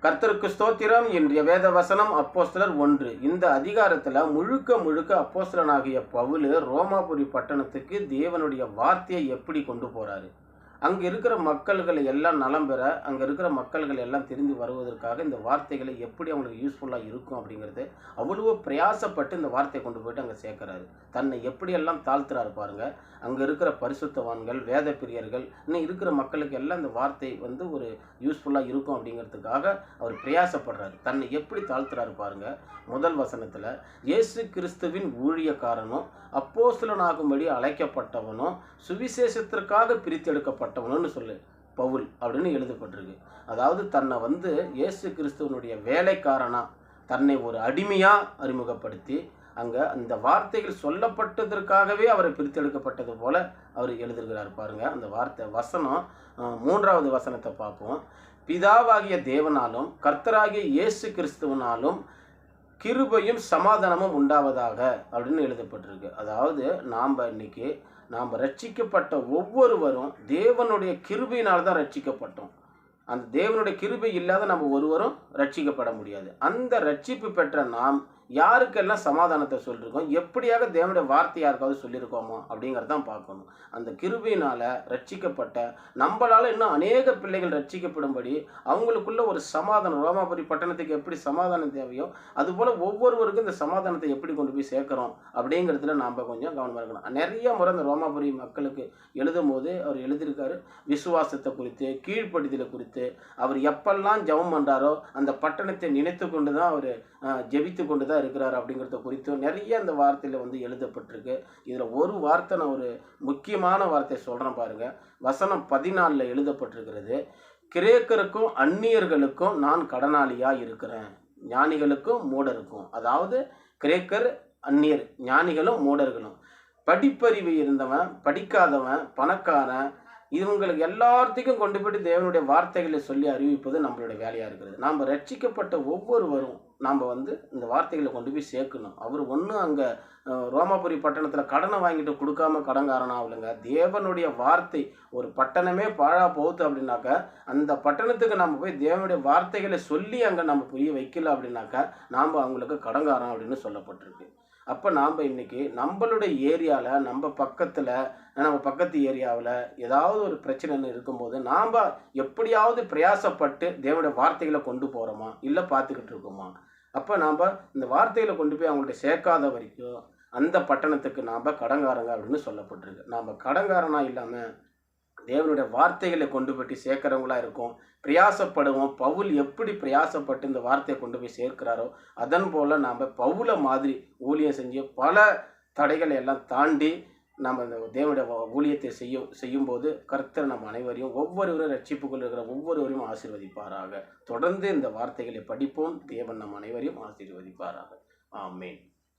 கர்த்தருக்கு ஸ்தோத்திரம். இன்றைய வேத வசனம் அப்போஸ்தலர் 1. இந்த அதிகாரத்துல முழுக்க அப்போஸ்தலனாகிய பவுல் ரோமாபுரி பட்டணத்துக்கு தேவனுடைய வார்த்தையை எப்படி கொண்டு போறாரு, அங்கே இருக்கிற மக்கள்களை எல்லாம் நலம் பெற, அங்கே இருக்கிற மக்கள்கள் எல்லாம் திரும்பி வருவதற்காக இந்த வார்த்தைகளை எப்படி அவங்களுக்கு யூஸ்ஃபுல்லாக இருக்கும் அப்படிங்கிறது அவ்வளோ பிரயாசப்பட்டு இந்த வார்த்தையை கொண்டு போயிட்டு அங்கே சேர்க்குறாரு. தன்னை எப்படியெல்லாம் தாழ்த்துறாரு பாருங்க. அங்கே இருக்கிற பரிசுத்தவான்கள், வேத பிரியர்கள், இன்னும் இருக்கிற மக்களுக்கு எல்லாம் இந்த வார்த்தை ஒரு யூஸ்ஃபுல்லாக இருக்கும் அப்படிங்கிறதுக்காக அவர் பிரயாசப்படுறாரு. தன்னை எப்படி தாழ்த்துறாரு பாருங்க. முதல் வசனத்தில் இயேசு கிறிஸ்துவின் ஊழியக்காரனும் அப்போஸ்தலனாகும்படி அழைக்கப்பட்டவனும் சுவிசேஷத்திற்காக பிரித்தெடுக்கப்பட்டவனும்னு சொல்லு பவுல் அப்படின்னு எழுதப்பட்டிருக்கு. அதாவது தன்னை இயேசு கிறிஸ்துவனுடைய வேலைக்காரனா, தன்னை ஒரு அடிமையா அறிமுகப்படுத்தி அங்கே அந்த வார்த்தைகள் சொல்லப்பட்டதற்காகவே அவரை பிரித்தெடுக்கப்பட்டது போல அவர் எழுதுகிறார் பாருங்க. அந்த வார்த்தை வசனம் 3வது வசனத்தை பார்ப்போம். பிதாவாகிய தேவனாலும் கர்த்தராகிய இயேசு கிறிஸ்துவனாலும் கிருபையும் சமாதானமும் உண்டாவதாக அப்படின்னு எழுதப்பட்டிருக்கு. அதாவது நாம் ரட்சிக்கப்பட்ட ஒவ்வொருவரும் தேவனுடைய கிருபையினால் தான் ரட்சிக்கப்பட்டோம். அந்த தேவனுடைய கிருபை இல்லாத நம்ம ஒருவரும் ரட்சிக்கப்பட முடியாது. அந்த ரட்சிப்பு பெற்ற நாம் யாருக்கெல்லாம் சமாதானத்தை சொல்லியிருக்கோம், எப்படியாக தேவனுடைய வார்த்தை யாருக்காவது சொல்லியிருக்கோமோ அப்படிங்கிறதான் பார்க்கணும். அந்த கிருபையினால் ரட்சிக்கப்பட்ட நம்மளால் இன்னும் அநேக பிள்ளைகள் ரட்சிக்கப்படும்படி அவங்களுக்குள்ள ஒரு சமாதானம், ரோமாபுரி பட்டணத்துக்கு எப்படி சமாதானம் தேவையோ அதுபோல் ஒவ்வொருவருக்கும் இந்த சமாதானத்தை எப்படி கொண்டு போய் சேர்க்குறோம் அப்படிங்கிறதுல நாம் கொஞ்சம் கவனமாக இருக்கணும். நிறைய முறை இந்த ரோமாபுரி மக்களுக்கு எழுதும் போது அவர் எழுதியிருக்காரு விசுவாசத்தை குறித்து, கீழ்ப்படுதலை குறித்து. அவர் எப்பெல்லாம் ஜெபம் பண்ணுறாரோ அந்த பட்டணத்தை நினைத்து கொண்டு தான் அவர் ஜெபித்து கொண்டு தான் இருக்கிறார் அப்படிங்கிறத குறித்து நிறைய இந்த வார்த்தையில் எழுதப்பட்டிருக்கு. இதில் ஒரு வார்த்தை, நான் ஒரு முக்கியமான வார்த்தை சொல்கிறேன் பாருங்க. வசனம் 14 எழுதப்பட்டிருக்கிறது. கிரேக்கருக்கும் அந்நியர்களுக்கும் நான் கடனாளியாக இருக்கிறேன், ஞானிகளுக்கும் மூடருக்கும். அதாவது கிரேக்கர், அந்நியர், ஞானிகளும் மூடர்களும், படிப்பறிவு இருந்தவன், படிக்காதவன், பணக்காரன், இவங்களுக்கு எல்லாத்தையும் கொண்டு போய்ட்டு தேவனுடைய வார்த்தைகளை சொல்லி அறிவிப்பது நம்மளுடைய வேலையாக இருக்கிறது. நாம் ரட்சிக்கப்பட்ட ஒவ்வொருவரும் நாம் இந்த வார்த்தைகளை கொண்டு போய் சேர்க்கணும். அவர் ஒன்றும் அங்கே ரோமாபுரி பட்டணத்தில் கடனை வாங்கிட்டு கொடுக்காம கடன்காரனாகலைங்க. தேவனுடைய வார்த்தை, ஒரு பட்டணமே பாழா போகுது அப்படின்னாக்கா அந்த பட்டணத்துக்கு நம்ம போய் தேவனுடைய வார்த்தைகளை சொல்லி அங்கே நம்ம புரிய வைக்கல அப்படின்னாக்கா நாம் அவங்களுக்கு கடன்காரன் அப்படின்னு சொல்லப்பட்டிருக்கு. அப்போ நாம் இன்றைக்கி நம்மளுடைய ஏரியாவில், நம்ம பக்கத்து ஏரியாவில் ஏதாவது ஒரு பிரச்சனைன்னு இருக்கும்போது நாம் எப்படியாவது பிரயாசப்பட்டு தேவனுடைய வார்த்தைகளை கொண்டு போகிறோமா, இல்லை பார்த்துக்கிட்டு இருக்கோமா? அப்போ நாம் இந்த வார்த்தைகளை கொண்டு போய் அவங்கள்ட்ட சேர்க்காத வரைக்கும் அந்த பட்டணத்துக்கு நாம் கடன்காரங்க அப்படின்னு சொல்லப்பட்டிருக்கு. நாம் கடன்காரனாக இல்லாமல் தேவனுடைய வார்த்தைகளை கொண்டு போய்ட்டு சேர்க்கிறவங்களா இருக்கும், பிரயாசப்படுவோம். பவுல் எப்படி பிரயாசப்பட்டு இந்த வார்த்தையை கொண்டு போய் சேர்க்கிறாரோ அதன் போல் நாம் பவுலை மாதிரி ஊழியம் செஞ்சு பல தடைகளை எல்லாம் தாண்டி நம்ம இந்த தேவனுடைய ஊழியத்தை செய்யும்போது கர்த்தர் நம்ம அனைவரையும், ஒவ்வொருவரும் ரட்சிப்புக்குள் இருக்கிற ஒவ்வொருவரையும் ஆசீர்வதிப்பாராக. தொடர்ந்து இந்த வார்த்தைகளை படிப்போம். தேவன் நம் அனைவரையும் ஆசீர்வதிப்பாராக. ஆமென்.